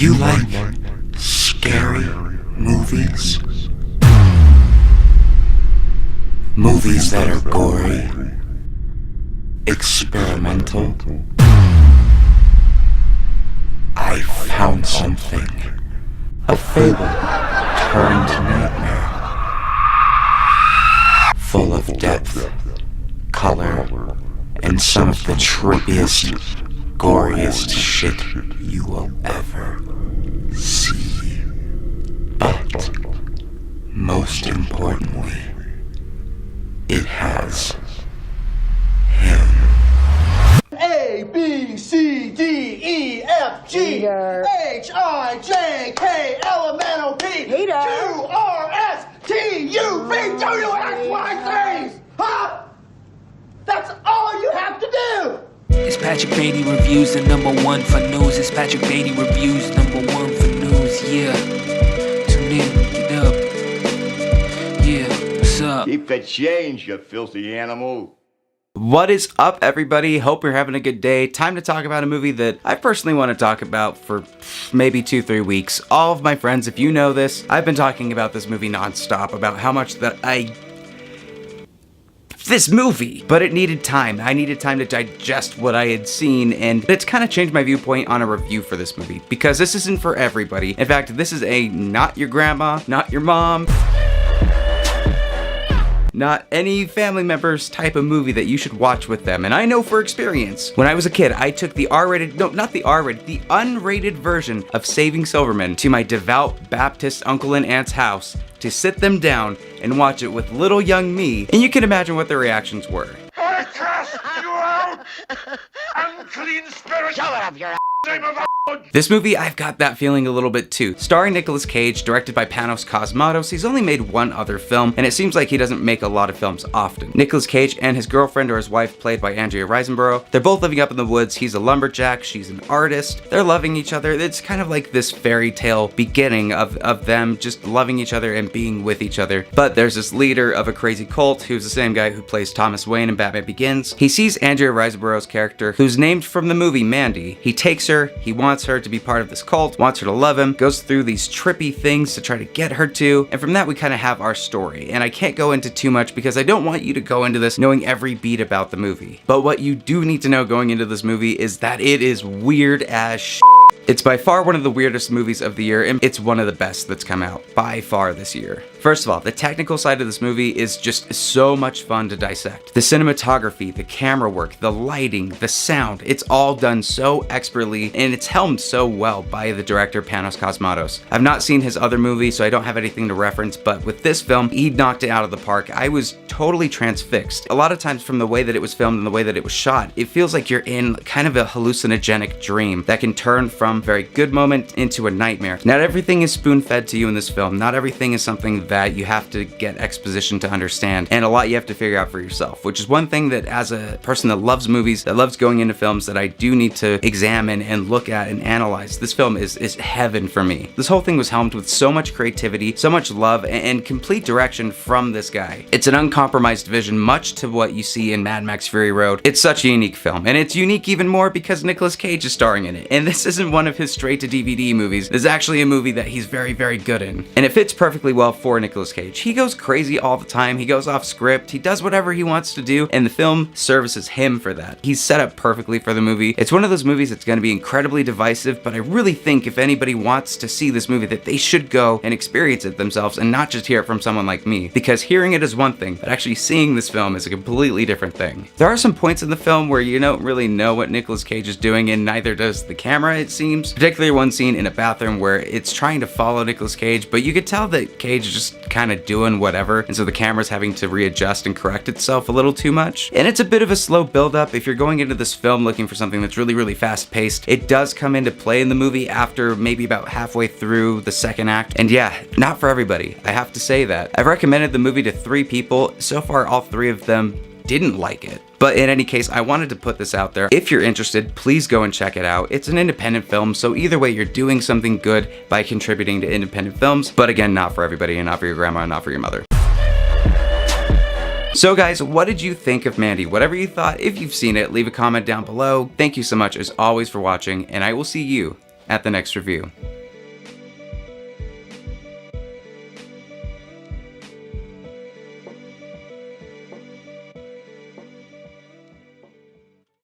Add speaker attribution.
Speaker 1: you like scary movies? Movies that are gory, experimental? I found something. A fable turned nightmare. Full of depth, color, and some of the trippiest, goriest shit you will ever see. But, most importantly, it has him.
Speaker 2: A, B, C, D, E, F, G, H, I, J, K, L, M, N, O, P, Q, R, S, T, U, V, W, X, Y, Z! Huh? That's all you have to do!
Speaker 3: It's Patrick Beatty Reviews, the #1 for news. It's Patrick Beatty Reviews, #1 for news, yeah. Tune in, get up. Yeah, what's up?
Speaker 4: Keep the change, you filthy animal.
Speaker 5: What is up, everybody? Hope you're having a good day. Time to talk about a movie that I personally want to talk about for maybe 2-3 weeks. All of my friends, if you know this, I've been talking about this movie nonstop, about how much that this movie, but it needed time. I needed time to digest what I had seen, and it's kind of changed my viewpoint on a review for this movie, because this isn't for everybody. In fact, this is a not your grandma, not your mom, not any family members type of movie that you should watch with them. And I know for experience, when I was a kid, I took the the unrated version of Saving Silverman to my devout Baptist uncle and aunt's house to sit them down and watch it with little young me, and you can imagine what their reactions were.
Speaker 6: I cast you out! Unclean spirit! Shut up, your name of
Speaker 5: This movie, I've got that feeling a little bit too. Starring Nicolas Cage, directed by Panos Cosmatos, he's only made one other film, and it seems like he doesn't make a lot of films often. Nicolas Cage and his girlfriend or his wife, played by Andrea Riseborough, they're both living up in the woods. He's a lumberjack, she's an artist. They're loving each other. It's kind of like this fairy tale beginning of them just loving each other and being with each other. But there's this leader of a crazy cult, who's the same guy who plays Thomas Wayne in Batman Begins. He sees Andrea Riseborough's character, who's named from the movie Mandy. He takes her, he wants her to be part of this cult, wants her to love him, goes through these trippy things to try to get her to, and from that we kind of have our story. And I can't go into too much because I don't want you to go into this knowing every beat about the movie. But what you do need to know going into this movie is that it is weird as shit. It's by far one of the weirdest movies of the year, and it's one of the best that's come out by far this year. First of all, the technical side of this movie is just so much fun to dissect. The cinematography, the camera work, the lighting, the sound, it's all done so expertly, and it's helmed so well by the director Panos Cosmatos. I've not seen his other movies, so I don't have anything to reference, but with this film, he knocked it out of the park. I was totally transfixed. A lot of times from the way that it was filmed and the way that it was shot, it feels like you're in kind of a hallucinogenic dream that can turn from a very good moment into a nightmare. Not everything is spoon-fed to you in this film. Not everything is something that you have to get exposition to understand, and a lot you have to figure out for yourself, which is one thing that as a person that loves movies, that loves going into films, that I do need to examine and look at and analyze. This film is heaven for me. This whole thing was helmed with so much creativity, so much love, and complete direction from this guy. It's an uncompromised vision, much to what you see in Mad Max Fury Road. It's such a unique film, and it's unique even more because Nicolas Cage is starring in it, and this isn't one of his straight-to-DVD movies. This is actually a movie that he's very, very good in, and it fits perfectly well for Nicolas Cage. He goes crazy all the time, he goes off script, he does whatever he wants to do, and the film services him for that. He's set up perfectly for the movie. It's one of those movies that's going to be incredibly divisive, but I really think if anybody wants to see this movie that they should go and experience it themselves and not just hear it from someone like me, because hearing it is one thing, but actually seeing this film is a completely different thing. There are some points in the film where you don't really know what Nicolas Cage is doing, and neither does the camera, it seems. Particularly one scene in a bathroom where it's trying to follow Nicolas Cage, but you could tell that Cage is just kind of doing whatever, and so the camera's having to readjust and correct itself a little too much. And it's a bit of a slow build-up. If you're going into this film looking for something that's really, really fast-paced, it does come into play in the movie after maybe about halfway through the second act. And yeah, not for everybody. I have to say that. I've recommended the movie to 3 people. So far, all 3 of them didn't like it. But in any case, I wanted to put this out there. If you're interested, please go and check it out. It's an independent film, so either way, you're doing something good by contributing to independent films, but again, not for everybody, and not for your grandma, and not for your mother. So guys, what did you think of Mandy? Whatever you thought, if you've seen it, leave a comment down below. Thank you so much as always for watching, and I will see you at the next review.